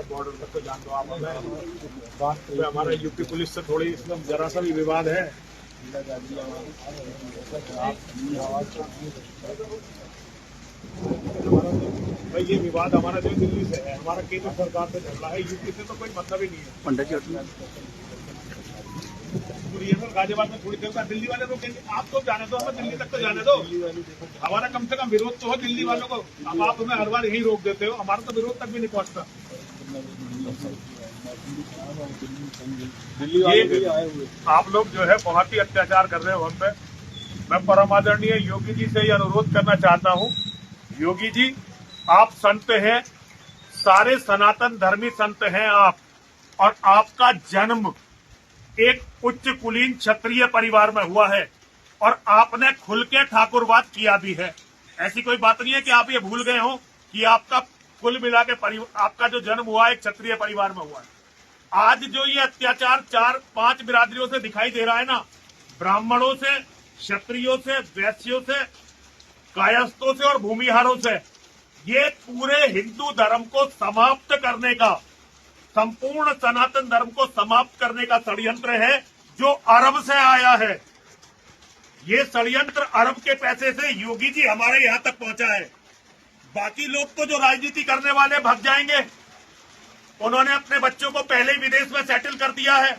Border तक तो जान दो आप। हमारा यूपी पुलिस से थोड़ी इसमें जरा सा भी विवाद है। भाई ये विवाद हमारा जो दिल्ली से है, हमारा केंद्र सरकार से झगड़ा है, यूपी से तो कोई मतलब ही नहीं है। पंडित जी गाजियाबाद में थोड़ी देर का दिल्ली वाले रोकेंगे, आप तो जाने दो, हमें दिल्ली तक तो जाने दो। हमारा कम से कम विरोध तो हो दिल्ली वालों को। अब आप हमें हर बार यही रोक देते हो, हमारा तो विरोध तक भी नहीं पहुंचता। ये आप लोग जो है बहुत ही अत्याचार कर रहे हो हम पे। मैं परम आदरणीय योगी जी से ये अनुरोध करना चाहता हूँ, योगी जी आप संत हैं, सारे सनातन धर्मी संत हैं आप, और आपका जन्म एक उच्च कुलीन क्षत्रिय परिवार में हुआ है और आपने खुल के ठाकुरवाद किया भी है। ऐसी कोई बात नहीं है कि आप ये भूल गए हो कि आपका कुल मिला के आपका जो जन्म हुआ है एक क्षत्रिय परिवार में हुआ है। आज जो ये अत्याचार 4-5 बिरादरियों से दिखाई दे रहा है ना, ब्राह्मणों से, क्षत्रियों से, वैश्यों से, कायस्थों से और भूमिहारों से, ये पूरे हिंदू धर्म को समाप्त करने का, संपूर्ण सनातन धर्म को समाप्त करने का षड्यंत्र है जो अरब से आया है। ये षड्यंत्र अरब के पैसे से योगी जी हमारे यहां तक पहुंचा है। बाकी लोग तो जो राजनीति करने वाले भाग जाएंगे, उन्होंने अपने बच्चों को पहले ही विदेश में सेटल कर दिया है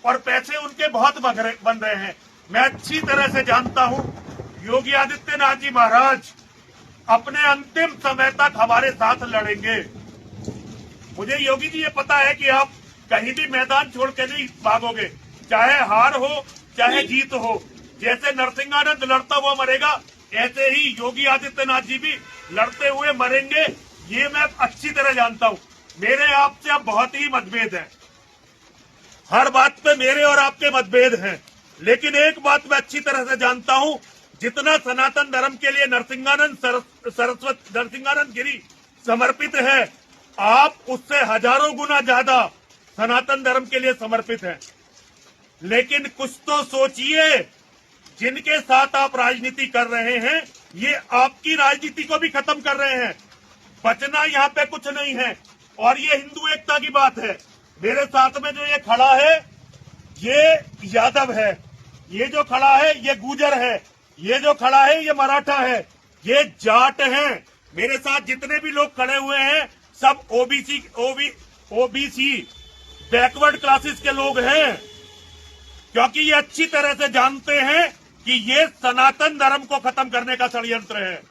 और पैसे उनके बहुत बन रहे हैं। मैं अच्छी तरह से जानता हूं योगी आदित्यनाथ जी महाराज अपने अंतिम समय तक हमारे साथ लड़ेंगे। मुझे योगी जी ये पता है कि आप कहीं भी मैदान छोड़ के नहीं भागोगे, चाहे हार हो चाहे जीत हो। जैसे नरसिंहानंद लड़ता हुआ मरेगा, ऐसे ही योगी आदित्यनाथ जी भी लड़ते हुए मरेंगे। ये मैं अच्छी तरह जानता हूं। मेरे आपसे अब बहुत ही मतभेद है, हर बात पे मेरे और आपके मतभेद हैं, लेकिन एक बात मैं अच्छी तरह से जानता हूं, जितना सनातन धर्म के लिए नरसिंहानंद गिरी समर्पित है, आप उससे हजारों गुना ज्यादा सनातन धर्म के लिए समर्पित हैं। लेकिन कुछ तो सोचिए, जिनके साथ आप राजनीति कर रहे हैं ये आपकी राजनीति को भी खत्म कर रहे हैं। बचना यहाँ पे कुछ नहीं है। और ये हिंदू एकता की बात है। मेरे साथ में जो ये खड़ा है ये यादव है, ये जो खड़ा है ये गुजर है, ये जो खड़ा है ये मराठा है, ये जाट है। मेरे साथ जितने भी लोग खड़े हुए हैं सब ओबीसी बैकवर्ड क्लासेस के लोग हैं, क्योंकि ये अच्छी तरह से जानते हैं कि ये सनातन धर्म को खत्म करने का षड्यंत्र है।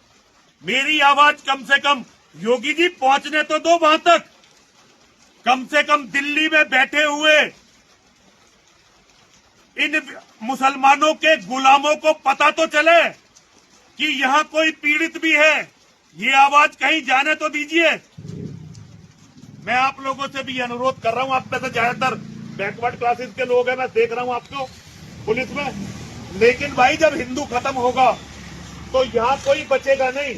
मेरी आवाज कम से कम योगी जी पहुंचने तो दो वहां तक, कम से कम दिल्ली में बैठे हुए इन मुसलमानों के गुलामों को पता तो चले कि यहां कोई पीड़ित भी है। ये आवाज कहीं जाने तो दीजिए। मैं आप लोगों से भी अनुरोध कर रहा हूं, आप में से ज्यादातर बैकवर्ड क्लासेस के लोग हैं, मैं देख रहा हूं आपको पुलिस में, लेकिन भाई जब हिंदू खत्म होगा तो यहाँ कोई बचेगा नहीं,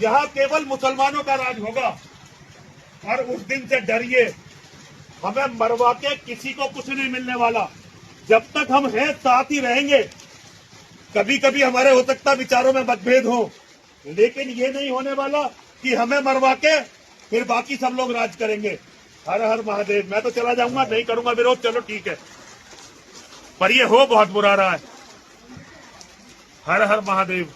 यहाँ केवल मुसलमानों का राज होगा। और उस दिन से डरिए, हमें मरवा के किसी को कुछ नहीं मिलने वाला। जब तक हम हैं साथ ही रहेंगे। कभी कभी हमारे हो सकता विचारों में मतभेद हो, लेकिन ये नहीं होने वाला कि हमें मरवा के फिर बाकी सब लोग राज करेंगे। हर हर महादेव। मैं तो चला जाऊंगा, नहीं करूंगा विरोध, चलो ठीक है, पर ये हो बहुत बुरा रहा है। हर हर महादेव।